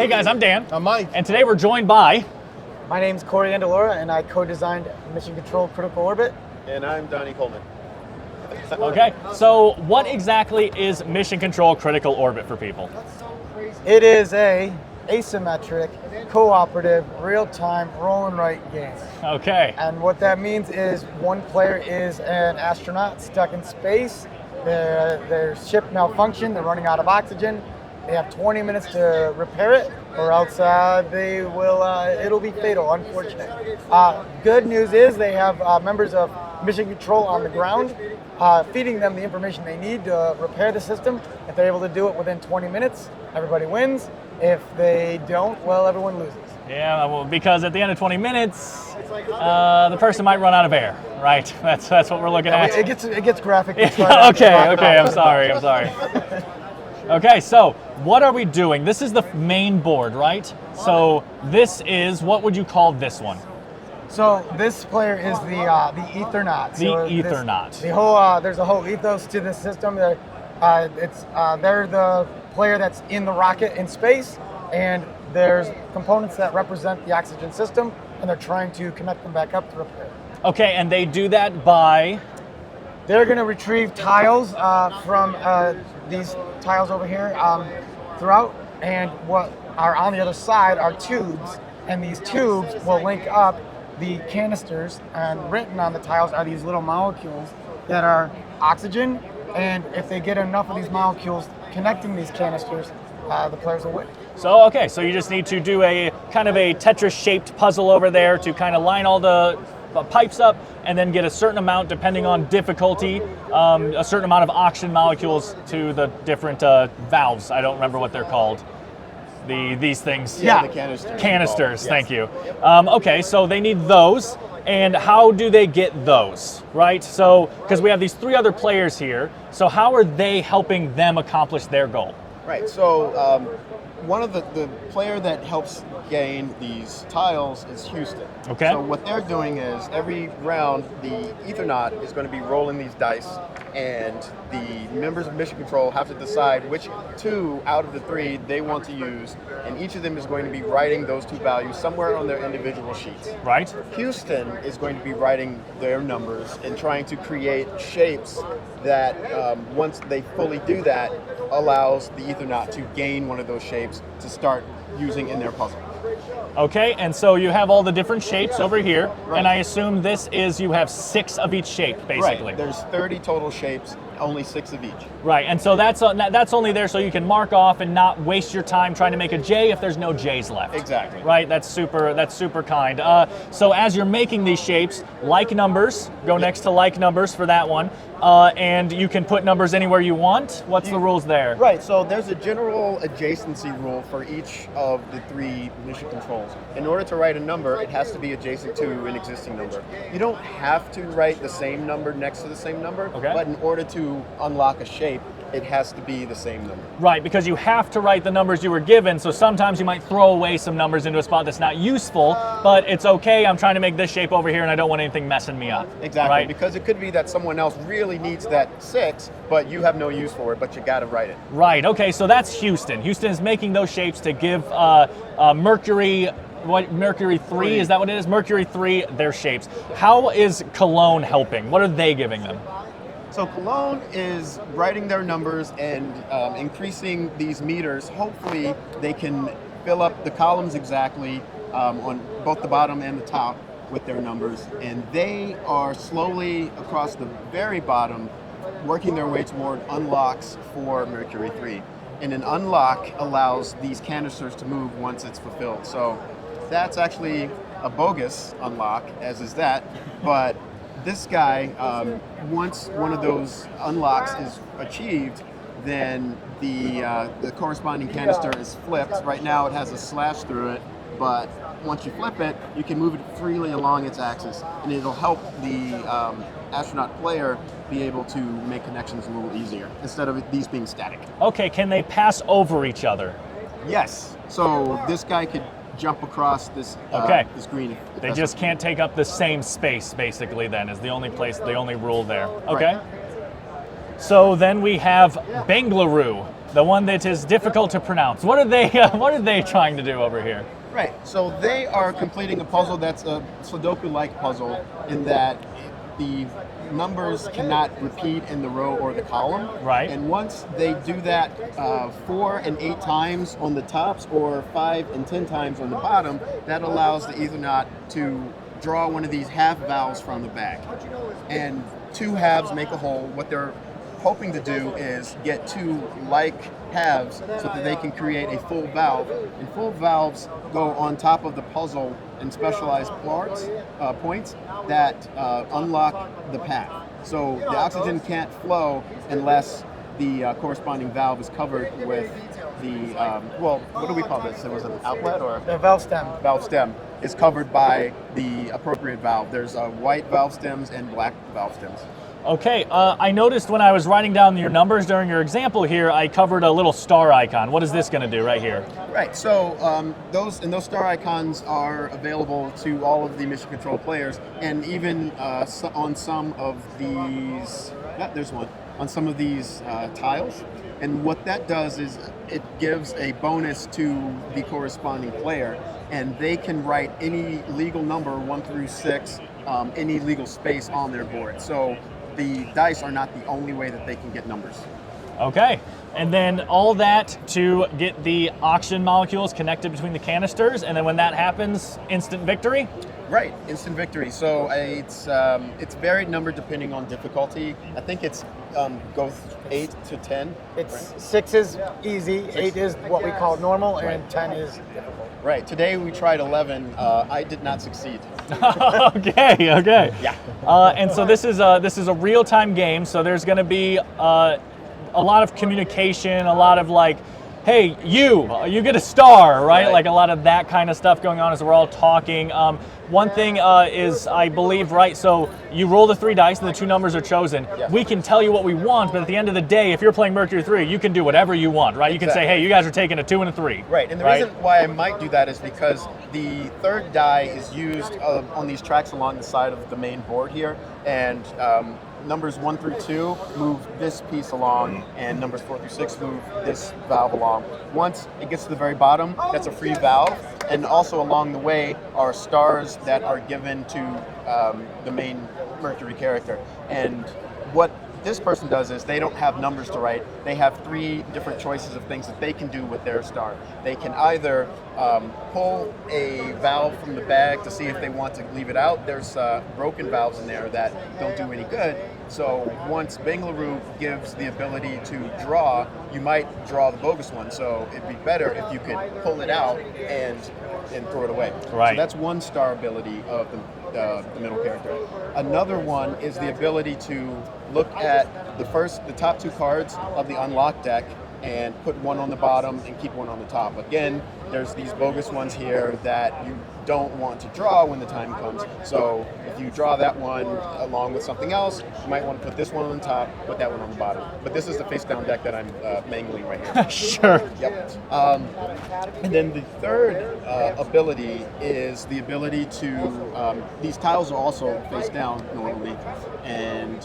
Hey guys, I'm Dan. I'm Mike. And today we're joined by... My name's Corey Andalora, and I co-designed Mission Control Critical Orbit. And I'm Donnie Coleman. Okay, so what exactly is Mission Control Critical Orbit for people? It is a asymmetric, cooperative, real-time roll and write game. Okay. And what that means is one player is an astronaut stuck in space. Their ship malfunctioned. They're running out of oxygen. They have 20 minutes to repair it, or else it'll be fatal, unfortunately. Good news is they have members of Mission Control on the ground, feeding them the information they need to repair the system. If they're able to do it within 20 minutes, everybody wins. If they don't, well, everyone loses. Yeah, well, because at the end of 20 minutes, the person might run out of air, right? That's what we're looking at. It gets graphic. Okay, I'm sorry. Okay, so what are we doing? This is the main board, right? So this is, what would you call this one? So this player is the Ethernaut. There's a whole ethos to this system. They're the player that's in the rocket in space, and there's components that represent the oxygen system, and they're trying to connect them back up to repair. Okay, and they do that by? They're going to retrieve tiles from these tiles over here throughout, and what are on the other side are tubes, and these tubes will link up the canisters, and written on the tiles are these little molecules that are oxygen, and if they get enough of these molecules connecting these canisters, the players will win. So, okay, so you just need to do a kind of a Tetris-shaped puzzle over there to kind of line all the pipes up and then get a certain amount, depending on difficulty, a certain amount of oxygen molecules to the different valves. I don't remember what they're called. These things. Yeah, the canisters. Canisters, thank you. Okay, so they need those. And how do they get those, right? So, because we have these three other players here, so how are they helping them accomplish their goal? Right, so one of the player that helps gain these tiles is Houston. Okay. So what they're doing is every round the Ethernaut is going to be rolling these dice, and the members of Mission Control have to decide which two out of the three they want to use, and each of them is going to be writing those two values somewhere on their individual sheets. Right. Houston is going to be writing their numbers and trying to create shapes that once they fully do that, allows the Ethernaut to gain one of those shapes to start using in their puzzle. Okay, and so you have all the different shapes over here, Right. and I assume this is, you have 6 of each shape, basically. Right, there's 30 total shapes, only 6 of each. Right, and so that's only there so you can mark off and not waste your time trying to make a J if there's no J's left. Exactly. Right, that's super kind. So as you're making these shapes, like numbers, go next to like numbers for that one, and you can put numbers anywhere you want. What's the rules there? Right, so there's a general adjacency rule for each of the 3 mission controls. In order to write a number, it has to be adjacent to an existing number. You don't have to write the same number next to the same number, but in order to unlock a shape, it has to be the same number. Right, because you have to write the numbers you were given, so sometimes you might throw away some numbers into a spot that's not useful, but it's okay, I'm trying to make this shape over here and I don't want anything messing me up. Exactly, right? Because it could be that someone else really needs that 6, but you have no use for it, but you gotta write it. Right, okay, so that's Houston. Houston is making those shapes to give Mercury 3, is that what it is? Mercury 3, their shapes. How is Cologne helping? What are they giving them? So Cologne is writing their numbers and increasing these meters. Hopefully they can fill up the columns exactly on both the bottom and the top with their numbers. And they are slowly across the very bottom working their way toward unlocks for Mercury 3. And an unlock allows these canisters to move once it's fulfilled. So that's actually a bogus unlock, as is that, but this guy, once one of those unlocks is achieved, then the corresponding canister is flipped. Right now it has a slash through it, but once you flip it, you can move it freely along its axis, and it'll help the astronaut player be able to make connections a little easier, instead of these being static. Okay, can they pass over each other? Yes, so this guy could jump across this this green. They just can't take up the same space, basically, then, is the only rule there. Okay. Right. So then we have Bengaluru. the one that is difficult to pronounce. What are they? What are they trying to do over here? Right. So they are completing a puzzle that's a Sudoku-like puzzle in that the numbers cannot repeat in the row or the column. Right. And once they do that 4 and 8 times on the tops or 5 and 10 times on the bottom, that allows the Ethernaut to draw one of these half valves from the back. And 2 halves make a whole. What they're hoping to do is get 2 like halves so that they can create a full valve. And full valves go on top of the puzzle in specialized points that unlock the path. So the oxygen can't flow unless the corresponding valve is covered with the, well, what do we call this? It was an outlet or? The valve stem. Valve stem is covered by the appropriate valve. There's white valve stems and black valve stems. Okay, I noticed when I was writing down your numbers during your example here, I covered a little star icon. What is this going to do right here? Right, so those star icons are available to all of the mission control players, and even on some of these, there's one, on some of these tiles. And what that does is it gives a bonus to the corresponding player, and they can write any legal number, 1 through 6, any legal space on their board. So the dice are not the only way that they can get numbers. Okay, and then all that to get the oxygen molecules connected between the canisters, and then when that happens, instant victory? Right, instant victory. So it's varied number depending on difficulty. I think it's goes 8 to 10. It's right? 6 is easy, 8 is what we call normal, and 10 is difficult. Right. Today we tried 11. I did not succeed. Okay. Yeah. And so this is a real-time game. So there's going to be a lot of communication, a lot of like, hey, you get a star, right? Like a lot of that kind of stuff going on as we're all talking. One thing is, I believe, right, so you roll the 3 dice and the 2 numbers are chosen. Yes. We can tell you what we want, but at the end of the day, if you're playing Mercury 3, you can do whatever you want, right? You can say, hey, you guys are taking a 2 and a 3. Right, and the reason why I might do that is because the 3rd die is used on these tracks along the side of the main board here, and numbers 1 through 2 move this piece along, and numbers 4 through 6 move this valve along. Once it gets to the very bottom, that's a free valve, and also along the way are stars that are given to the main Mercury character. And what this person does is they don't have numbers to write. They have 3 different choices of things that they can do with their star. They can either pull a valve from the bag to see if they want to leave it out. There's broken valves in there that don't do any good. So once Bengaluru gives the ability to draw, you might draw the bogus one. So it'd be better if you could pull it out and throw it away. Right. So that's one star ability of the middle character. Another one is the ability to look at the top 2 cards of the unlocked deck and put one on the bottom and keep one on the top. Again, there's these bogus ones here that you don't want to draw when the time comes. So if you draw that one along with something else, you might want to put this one on the top, put that one on the bottom. But this is the face down deck that I'm mangling right here. Sure. Yep. And then the 3rd ability is the ability to, these tiles are also face down normally, and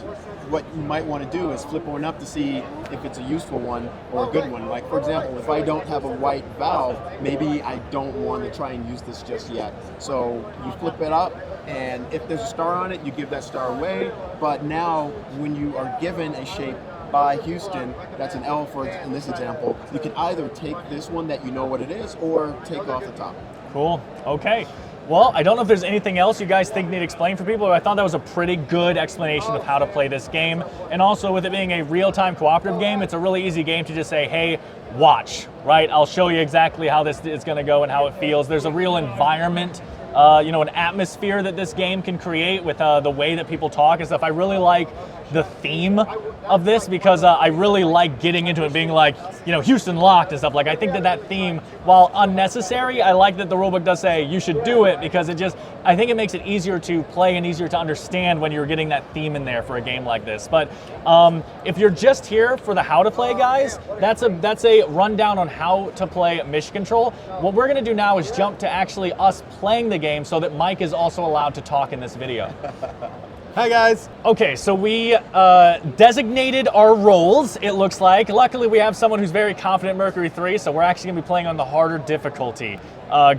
what you might want to do is flip one up to see if it's a useful one or a good one. Like, for example, if I don't have a white valve, maybe I don't want to try and use this just yet. So you flip it up, and if there's a star on it, you give that star away. But now, when you are given a shape by Houston, that's an L in this example, you can either take this one that you know what it is, or take off the top. Cool. Okay. Well, I don't know if there's anything else you guys think need explained for people, but I thought that was a pretty good explanation of how to play this game. And also, with it being a real-time cooperative game, it's a really easy game to just say, hey, watch, right? I'll show you exactly how this is going to go and how it feels. There's a real environment, an atmosphere that this game can create with the way that people talk and stuff. I really like the theme of this because I really like getting into it, being like, Houston locked and stuff. Like, I think that theme, while unnecessary, I like that the rulebook does say you should do it because I think it makes it easier to play and easier to understand when you're getting that theme in there for a game like this. But if you're just here for the how to play guys, that's a rundown on how to play Mission Control. What we're gonna do now is jump to actually us playing the game game so that Mike is also allowed to talk in this video. Hi guys. Okay, so we designated our roles, it looks like. Luckily, we have someone who's very confident Mercury 3, so we're actually gonna be playing on the harder difficulty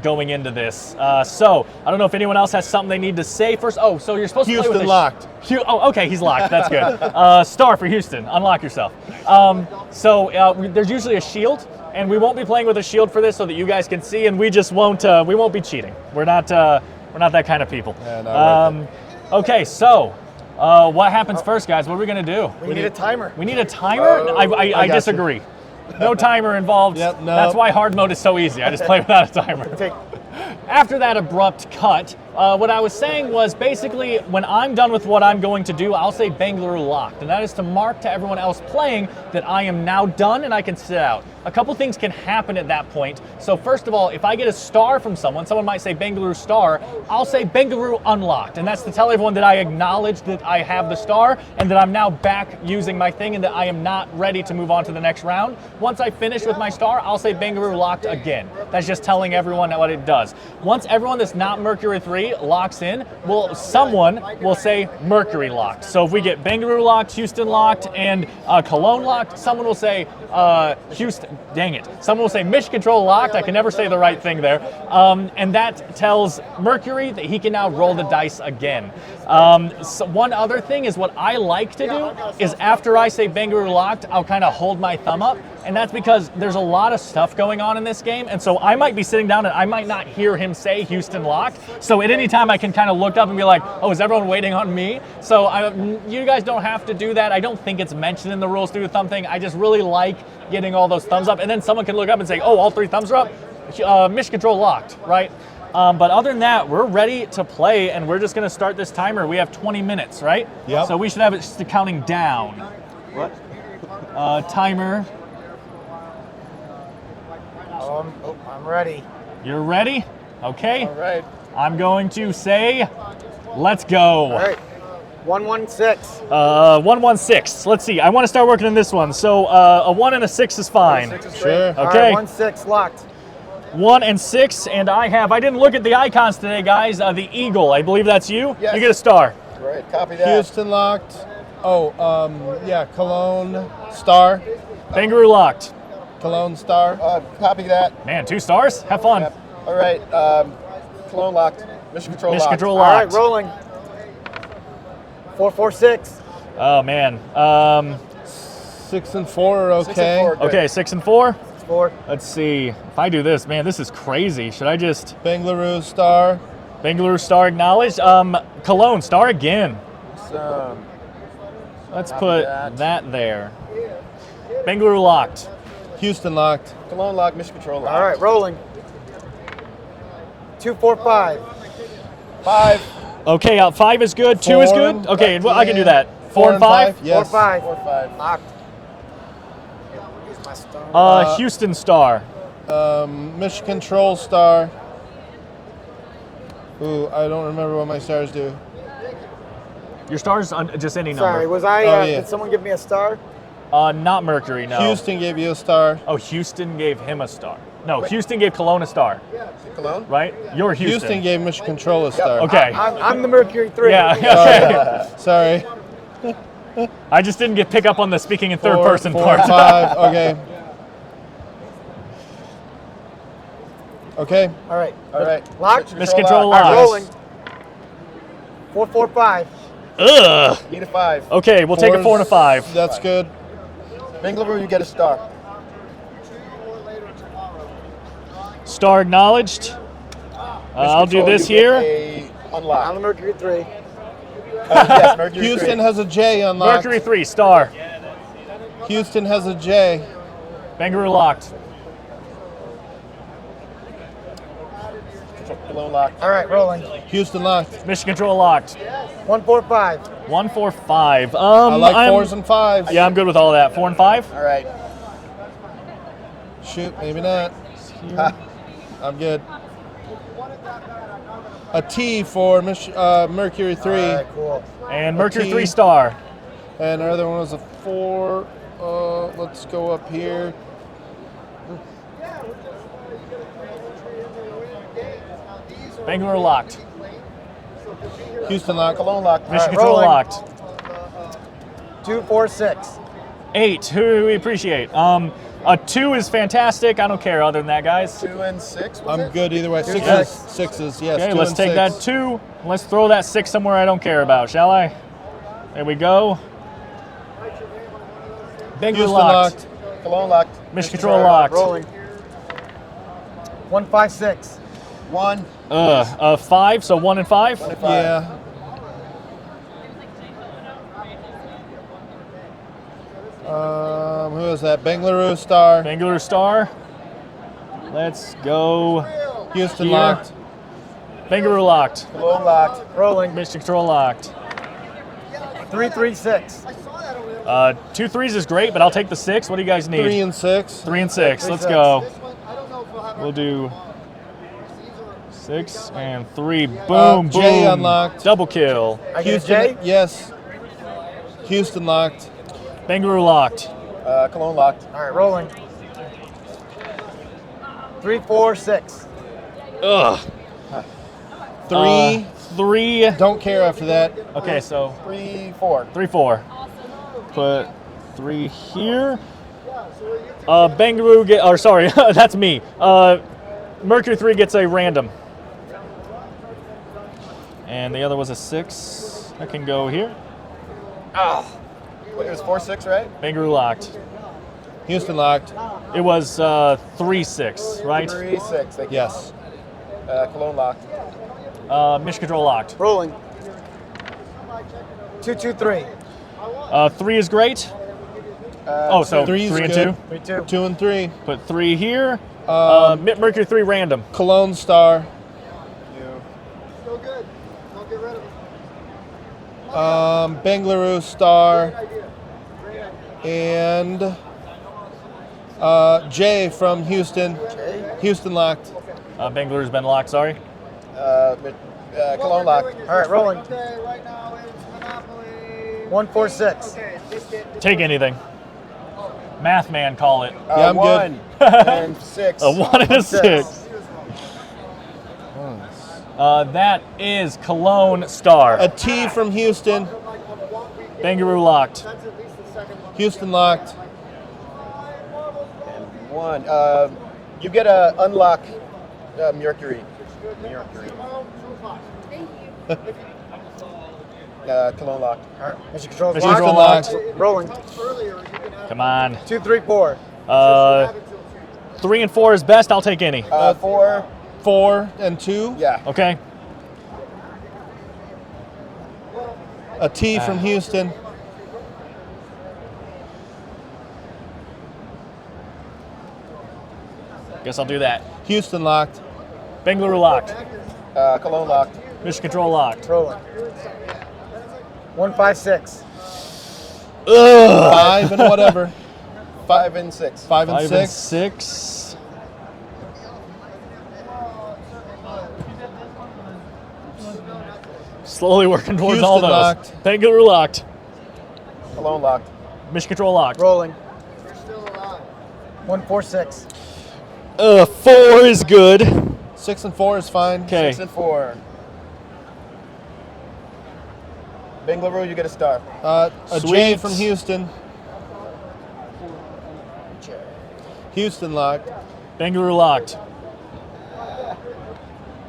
going into this. So, I don't know if anyone else has something they need to say first. Oh, so you're supposed to play with Houston locked. Oh, okay, he's locked, that's good. Star for Houston, unlock yourself. There's usually a shield, and we won't be playing with a shield for this so that you guys can see, and we just won't, we won't be cheating. We're not that kind of people. Yeah, not worth it. Okay, so what happens first, guys? What are we gonna do? We need a timer. We need a timer? I got you. disagree. No timer involved. Yep, no. That's why hard mode is so easy. I just play without a timer. After that abrupt cut, what I was saying was basically when I'm done with what I'm going to do, I'll say Bengaluru locked, and that is to mark to everyone else playing that I am now done and I can sit out. A couple things can happen at that point. So first of all, if I get a star from someone might say Bengaluru star, I'll say Bengaluru unlocked, and that's to tell everyone that I acknowledge that I have the star and that I'm now back using my thing and that I am not ready to move on to the next round. Once I finish with my star, I'll say Bengaluru locked again. That's just telling everyone what it does. Once everyone that's not Mercury 3 locks in, someone will say Mercury locked. So if we get Bengaluru locked, Houston locked, and Cologne locked, someone will say Houston, dang it. Someone will say mission control locked. I can never say the right thing there. And that tells Mercury that he can now roll the dice again. So one other thing is what I like to do is after I say Bengaluru locked, I'll kind of hold my thumb up. And that's because there's a lot of stuff going on in this game. And so I might be sitting down and I might not hear him say Houston locked. So at any time I can kind of look up and be like, oh, is everyone waiting on me? So you guys don't have to do that. I don't think it's mentioned in the rules through the thumb thing. I just really like getting all those thumbs up. And then someone can look up and say, oh, all 3 thumbs are up. Mission control locked, right? But other than that, we're ready to play, and we're just going to start this timer. We have 20 minutes, right? Yep. So we should have it counting down. What? Timer. I'm ready. You're ready? Okay. All right. I'm going to say, let's go. All right. 116. 116. Let's see. I want to start working on this one. So a 1 and a 6 is fine. 6 is great. Sure. Okay. All right, 16 locked. 1 and 6, and I didn't look at the icons today, guys. The eagle, I believe that's you. Yes. You get a star. Right, copy that. Houston locked. Oh, yeah, Cologne star. Bengaluru locked. Cologne star. Copy that. Man, 2 stars? Have fun. Yep. All right, Cologne locked. Mission control Mission locked. control All right, locked. rolling. 446. Oh, man. 6 and 4 are okay. 6 and 4, good. Okay, 6 and 4. 4. Let's see. If I do this, man, this is crazy. Should I just... Bengaluru star. Bengaluru star acknowledged. Cologne star again. Let's Copy put that. that there. Bengaluru locked. Houston locked. Cologne locked. Mission control locked. All right, rolling. 245. 5. Okay, 5 is good. 2 is good. Okay, well, I can do that. 4 and 5. Yes. 4 5. 4 5. Locked. Here's my star. Houston star. Mission control star. Ooh, I don't remember what my stars do. Your star's just any number. Sorry, was I? Oh, yeah. Did someone give me a star? Not Mercury, no. Houston gave you a star. Oh, Houston gave him a star. No, Houston gave Cologne a star, Cologne? right? You're Houston. Houston gave mission control a star. Okay. I'm the Mercury 3. Yeah. Okay. Sorry. I just didn't pick up on the speaking in third 4, person 4, part. 5. Okay. Okay. All right. All right. Locked? Mission control All right, locked. rolling. 445. Ugh. Need a 5. Okay, we'll take a 4 and a 5. That's good. Bengaluru, you get a star. Star acknowledged. I'll do Control, this you get here. a I'm unlock. the Mercury 3. Yes, Mercury Houston 3. has a J unlocked. Mercury 3, star. Houston has a J. Bengaluru locked. Cologne locked. All right, rolling. Houston locked. Mission control locked. 145. 1, 4, 5. I like 4s and 5s. Yeah, I'm good with all that. 4 and 5. All right. Shoot, maybe not. I'm good. A T for Mercury 3. All right, cool. And Mercury T. 3 star. And our other one was a 4. Let's go up here. Bangalore locked. Houston locked. Cologne locked. Mission right, control rolling. locked. 2, 4, 6. 8. Who we appreciate. A 2 is fantastic. I don't care other than that, guys. 2 and 6. Was I'm it? good either way. Two, Sixes. six. Sixes, yes. Okay, 2 let's and take 6. that 2. Let's throw that 6 somewhere I don't care about, shall I? There we go. Bangalore Houston locked. locked. Cologne locked. Mission control locked. Rolling. 1, 5, 6. 1. 5, so 1 and 5. 1 and 5. Yeah. Who is that? Bengaluru Star. Bangalore Star. Let's go. Houston Here. locked. Bangalore locked. Cologne locked. Rolling. Mission control locked. 3, 3, 6. 2 3s is great, but I'll take the 6. What do you guys need? 3 and 6. 3 and 6. Three, Let's six. go. We'll do 6 and 3. Boom, J boom. unlocked. Double kill. I get a Houston. J? Yes. Houston locked. Bangalore locked. Cologne locked. All right, rolling. 3, 4, 6. Ugh. 3. 3. Don't care after that. Okay, so 3, 4. 3 4. Put 3 here. Bangalore get, or sorry, that's me. Mercury 3 gets a random. And the other was a 6. That can go here. Wait, it was 4, 6, right? Bangalore locked. Houston locked. It was 3 6, right? 3, 6. Thank you. Yes. Cologne locked. Mission control locked. Rolling. 2, 2, 3. 3 is great. So 3 is 3 and good. 3, 2. 2 and 3. Put 3 here. Mercury 3 random. Cologne Star. Still good. Don't get rid of it. Bengaluru Star. And J from Houston. Houston locked. Bangalore's been locked, sorry. Cologne locked. All right, rolling. Right now it's Monopoly. 1, 4, 6. Take anything. Math man, call it. Yeah, I'm good. 1 and 6. A 1 and a 6. 6. That is Cologne Star. A T from Houston. Bangalore locked. Houston locked. 1. You get a unlock Mercury. Mercury. Cologne locked. All right, mission control Mission locked. control locked. Rolling. Come on. 2, 3, 4. 3 and 4 is best. I'll take any. 4. 4 and 2. Yeah. Okay. A T from Houston. Guess I'll do that. Houston locked. Bangalore locked. Cologne locked. Mission control locked. Rolling. 1, 5, 6. Ugh. 5 and whatever. 5 and 6. 5 and 5 6. and 6. Slowly working towards Houston all those. locked. Bangalore locked. Cologne locked. Mission control locked. Rolling. 1, 4, 6. 4 is good. 6 and 4 is fine. Okay. 6 and 4. Bengaluru, you get a star. A J Sweet. from Houston. Houston locked. Bangalore locked.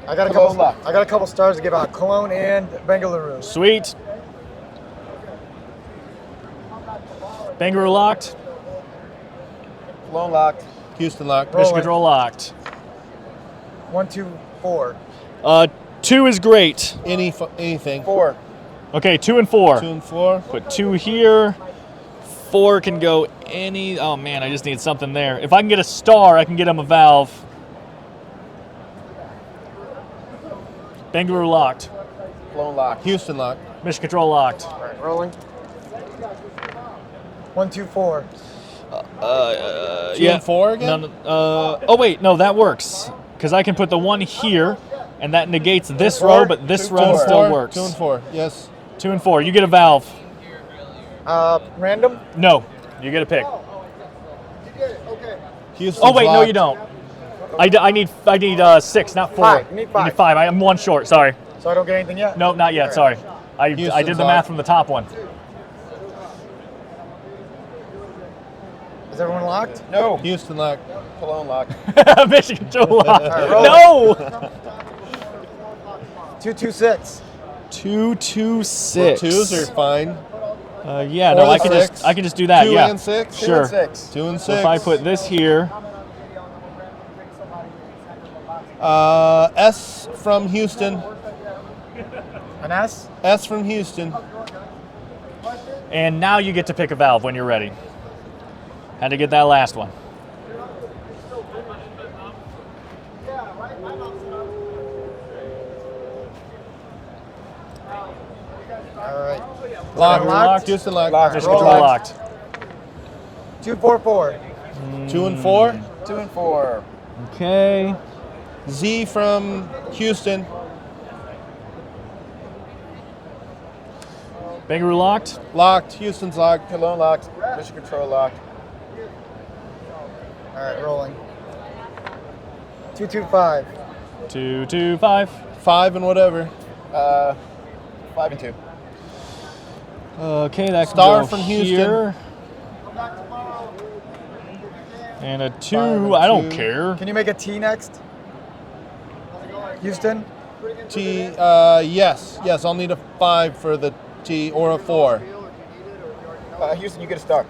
I got a Cologne couple. locked. I got a couple stars to give out. Cologne and Bengaluru. Sweet. Bangalore locked. Cologne locked. Houston locked. Roll. Mission control locked. 1, 2, 4. 2 is great. Anything. 4. Okay, 2 and 4. 2 and 4. Put 2 here. 4 can go any. Oh man, I just need something there. If I can get a star, I can get him a valve. Bangalore locked. Cologne locked. Houston locked. Mission control locked. All right, rolling. 1, 2, 4. 2 and 4 again? No, oh wait, no, that works because I can put the 1 here, and that negates this Four? row, but this 2, row 4. still works. 2 and 4. Yes. 2 and 4. You get a valve. Random. No, you get a pick. Houston's Oh wait, no, locked. you don't. I need 6, not 4. Five. You need I need 5. 5. I am 1 short. Sorry. So I don't get anything yet? Nope, not yet. Sorry. I did Houston's the on. math from the top one. Is everyone locked? No. Houston lock. Cologne lock. Mission control lock. right, roll No. 226. 226. Twos are fine. Yeah, Four no, and six. I can just do that. 2 yeah. and 6. Two Sure. and 6. 2 and 6. So if I put this here, S from Houston. An S? S from Houston. and now you get to pick a valve when you're ready. Had to get that last one. All right. Locked. Locked. Houston locked. Locked. Mission Roll control locked. locked. 244. 2 and 4. 2 and 4. Okay. Z from Houston. Bangaroo locked. Locked. Houston's locked. Cologne locked. Mission control locked. All right, rolling. 225. 225. 5 and whatever. 5 and 2. Okay, that can Star go from Houston. here. And a 2. 5 and I don't 2. care. Can you make a T next? Houston? T. Yes. Yes. I'll need a 5 for the T or a 4. Houston, you get a star.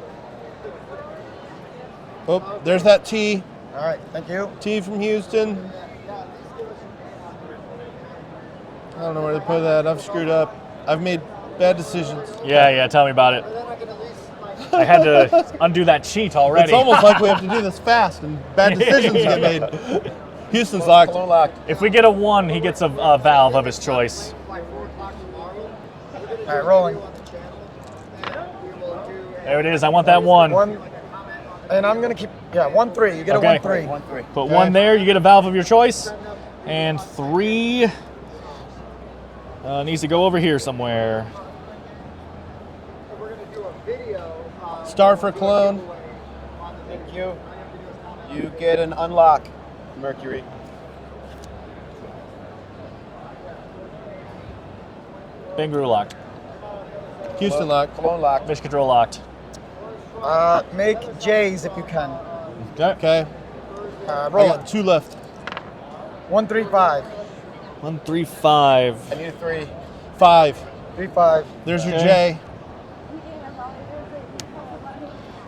Oh, there's that T. All right, thank you. T from Houston. I don't know where to put that. I've screwed up. I've made bad decisions. Yeah, tell me about it. I had to undo that cheat already. It's almost like we have to do this fast and bad decisions get made. Houston's locked. Cologne locked. If we get a 1, he gets a valve of his choice. All right, rolling. There it is. I want that 1. One, and I'm gonna keep. Yeah, 1-3. You get Okay. a 1-3. 1-3. Put Okay. 1 there, you get a valve of your choice. And 3 needs to go over here somewhere. Star for Cologne. Thank you. You get an unlock, Mercury. Bangaroo locked. Houston locked. Cologne locked. Mission control locked. Make J's if you can. Okay. Okay. I Rolling. got 2 left. 135. 135. I need a 3. 5. 35. There's your Okay.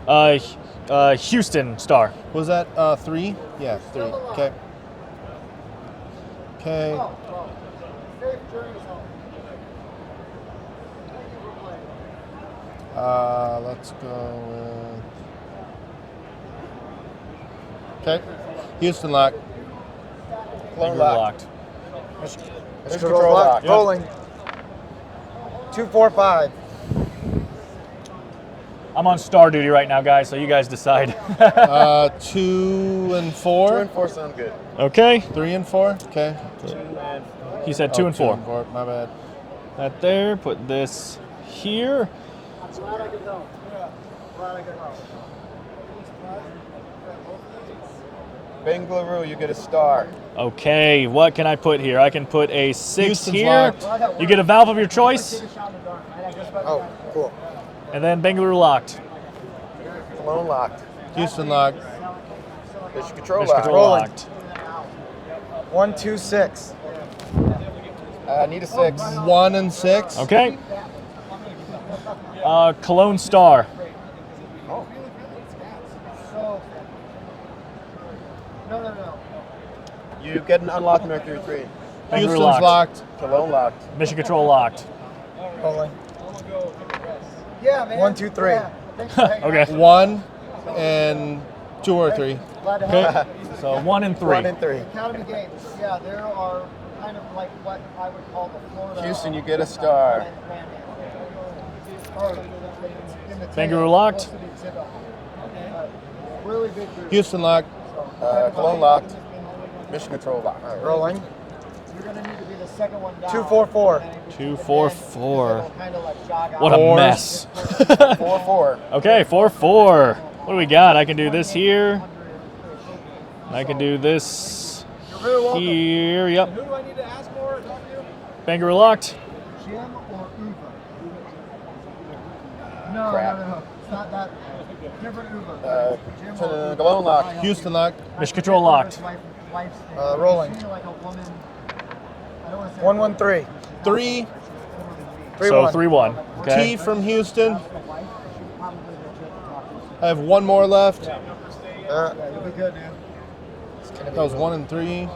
J. Houston star. Was that 3? Yeah, 3. Okay. Okay. Let's go with. Okay. Houston lock. Cologne Bangaroo locked. locked. Mission control locked. Rolling. 245. I'm on star duty right now, guys, so you guys decide. 2 and 2 4. and 4 sound good. Okay. 3 and 4. Okay. 2 and He said 2 and 4. 2 and 4. My bad. That there. Put this here. Bengaluru, you get a star. Okay, what can I put here? I can put a 6 Houston's here. locked. You get a valve of your choice, Oh, cool. and then Bangalore locked. Cologne locked. Houston locked. Mission control Mission locked. control Rolling. locked. 126. I need a 6. 1 and 6. Okay. Cologne star. Oh. You get an unlocked Mercury 3. Bangalore Houston's locked. Cologne locked. Mission control locked. Rolling. 123. Okay. 1 and 2 or 3. Okay. So 1 and 3. 1 and 3. Academy games, yeah, there are kind of like what I would call the Florida. Houston, you get a star. Bangaroo locked. Really big group. Houston locked. Cologne locked. Mission control locked. Rolling. You're going to need to be the second one down. 244. 244. Kind of like jog out. What a Fours. mess. 4-4. Okay, 4-4. What do we got? I can do this here. I can do this You're welcome. here. Yep. Who do I need to ask for? Banker locked. Jim or Uber? No, Crap. no. It's not that. Different Uber. Jim or Uber. Galone lock. Houston lock. Mission control locked. Rolling. Like a woman. I don't want to say 113. 3 So 3-1. 3-1. Okay. T from Houston. I have one more left. you'll be good, man. That was 1 and 3.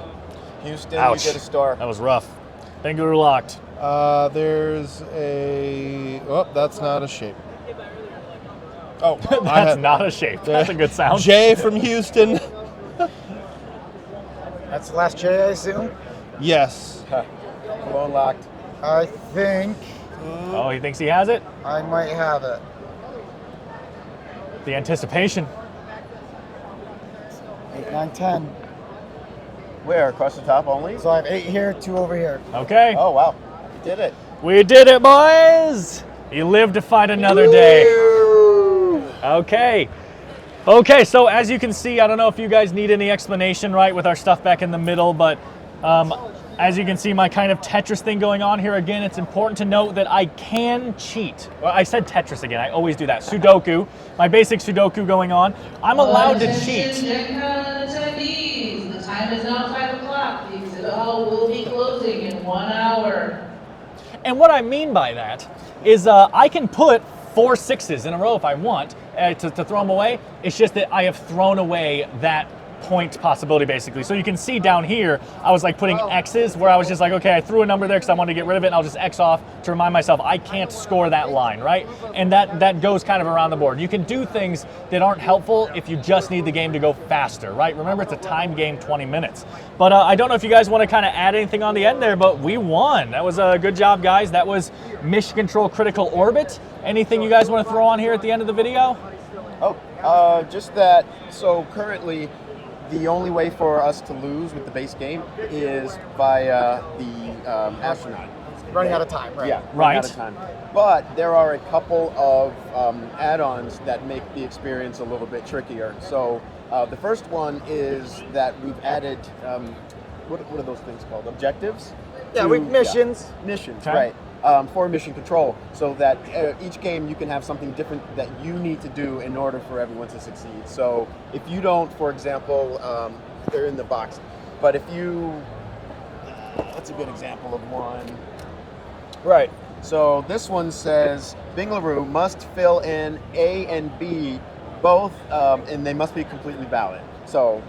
Houston, Ouch. you get a star. That was rough. Banker locked. There's a. Oh, that's not a shape. Oh, That's not a shape. That's a good sound. J from Houston. That's the last J, I assume. Yes. Galone locked. I think Oh, he thinks he has it? I might have it. The anticipation. 8, 9, 10. Where? Across the top only? So I have 8 here, 2 over here. Okay. Oh, wow. You did it. We did it, boys! You live to fight another day. Okay. Okay, so as you can see, I don't know if you guys need any explanation, right, with our stuff back in the middle, but as you can see, my kind of Tetris thing going on here. Again, it's important to note that I can cheat. Well, I said Tetris again. I always do that. Sudoku, my basic Sudoku going on. I'm allowed to cheat. Attendees, the time is now 5 o'clock. The exhibit hall will be closing in 1 hour. And what I mean by that is I can put 4 6s in a row if I want to throw them away. It's just that I have thrown away that point possibility basically. So you can see down here, I was like putting X's where I was just like, okay, I threw a number there because I wanted to get rid of it and I'll just X off to remind myself I can't score that line, right? And that goes kind of around the board. You can do things that aren't helpful if you just need the game to go faster, right? Remember, it's a time game, 20 minutes. But I don't know if you guys want to kind of add anything on the end there, but we won. That was a good job, guys. That was Mission Control Critical Orbit. Anything you guys want to throw on here at the end of the video? Oh, just that. So currently, the only way for us to lose with the base game is via the astronaut. Running out of time, right? Yeah, Right. running out of time. But there are a couple of add-ons that make the experience a little bit trickier. So the first one is that we've added, what are those things called? Objectives? Yeah, To- we missions. Missions, Okay. right. For mission control, so that each game you can have something different that you need to do in order for everyone to succeed. So if you don't, for example, they're in the box, but if you, that's a good example of one. Right. So this one says, Binglaroo must fill in A and B, both, and they must be completely valid. So,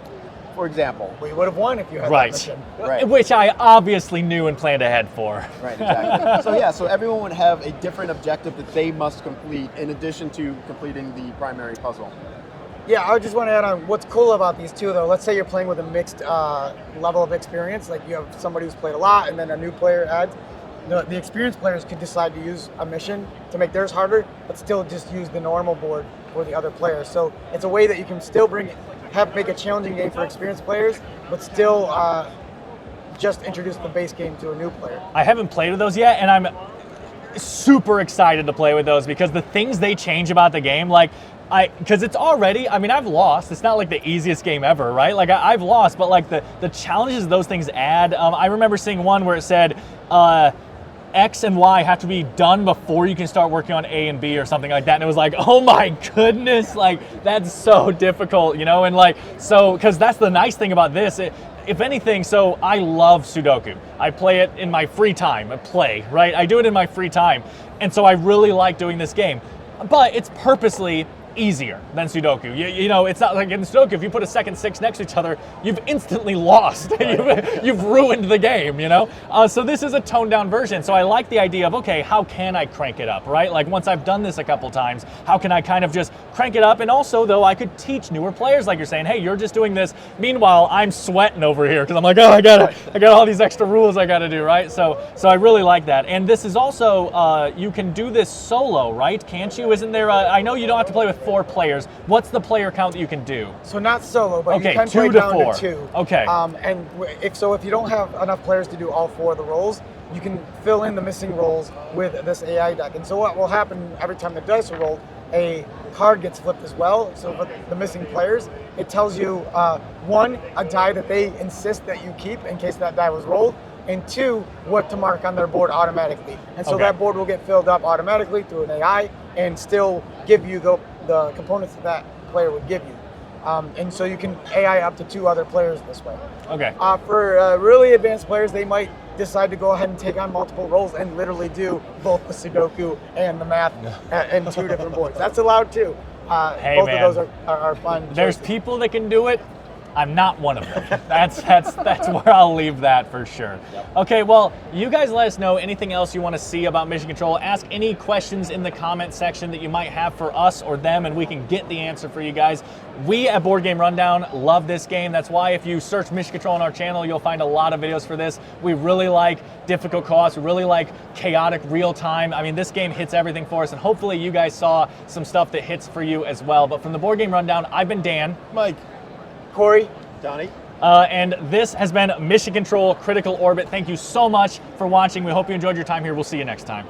for example. We would have won if you had that Right. mission. Right. Which I obviously knew and planned ahead for. Right, exactly. So yeah, so everyone would have a different objective that they must complete in addition to completing the primary puzzle. Yeah, I just want to add on what's cool about these two, though. Let's say you're playing with a mixed level of experience, like you have somebody who's played a lot and then a new player adds. The experienced players could decide to use a mission to make theirs harder, but still just use the normal board for the other players. So it's a way that you can still make a challenging game for experienced players, but still just introduce the base game to a new player. I haven't played with those yet, and I'm super excited to play with those because the things they change about the game, like, because it's already, I mean, I've lost. It's not like the easiest game ever, right? Like, I've lost, but like the challenges those things add. I remember seeing one where it said, X and Y have to be done before you can start working on A and B or something like that. And it was like, oh my goodness, like that's so difficult, you know? And like, so, because that's the nice thing about this. If anything, so I love Sudoku. I play it in my free time, right? I do it in my free time. And so I really like doing this game. But it's purposely easier than Sudoku. You know, it's not like in Sudoku, if you put a second 6 next to each other, you've instantly lost. You've ruined the game, you know? So this is a toned down version. So I like the idea of, okay, how can I crank it up, right? Like once I've done this a couple times, how can I kind of just crank it up? And also though, I could teach newer players, like you're saying, hey, you're just doing this. Meanwhile, I'm sweating over here because I'm like, oh, I got all these extra rules I gotta do, right? So I really like that. And this is also, you can do this solo, right? Can't you? Isn't there I know you don't have to play with 4 players. What's the player count that you can do? So not solo, but Okay, you can 2 play to down 4. to 2. Okay. And if you don't have enough players to do all 4 of the roles, you can fill in the missing roles with this AI deck. And so what will happen every time the dice are rolled, a card gets flipped as well. So for the missing players, it tells you one, a die that they insist that you keep in case that die was rolled, and two, what to mark on their board automatically. And so Okay. that board will get filled up automatically through an AI and still give you the components that player would give you. And so you can AI up to 2 other players this way. Okay. For really advanced players, they might decide to go ahead and take on multiple roles and literally do both the Sudoku and the math in 2 different boards. That's allowed too. Hey, both man. of those are fun. There's choices. people that can do it. I'm not one of them. That's where I'll leave that for sure. Okay, well, you guys let us know anything else you want to see about Mission Control. Ask any questions in the comment section that you might have for us or them, and we can get the answer for you guys. We at Board Game Rundown love this game. That's why if you search Mission Control on our channel, you'll find a lot of videos for this. We really like difficult costs. We really like chaotic real time. I mean, this game hits everything for us, and hopefully you guys saw some stuff that hits for you as well. But from the Board Game Rundown, I've been Dan. Mike. Corey. Donnie? And this has been Mission Control Critical Orbit. Thank you so much for watching. We hope you enjoyed your time here. We'll see you next time.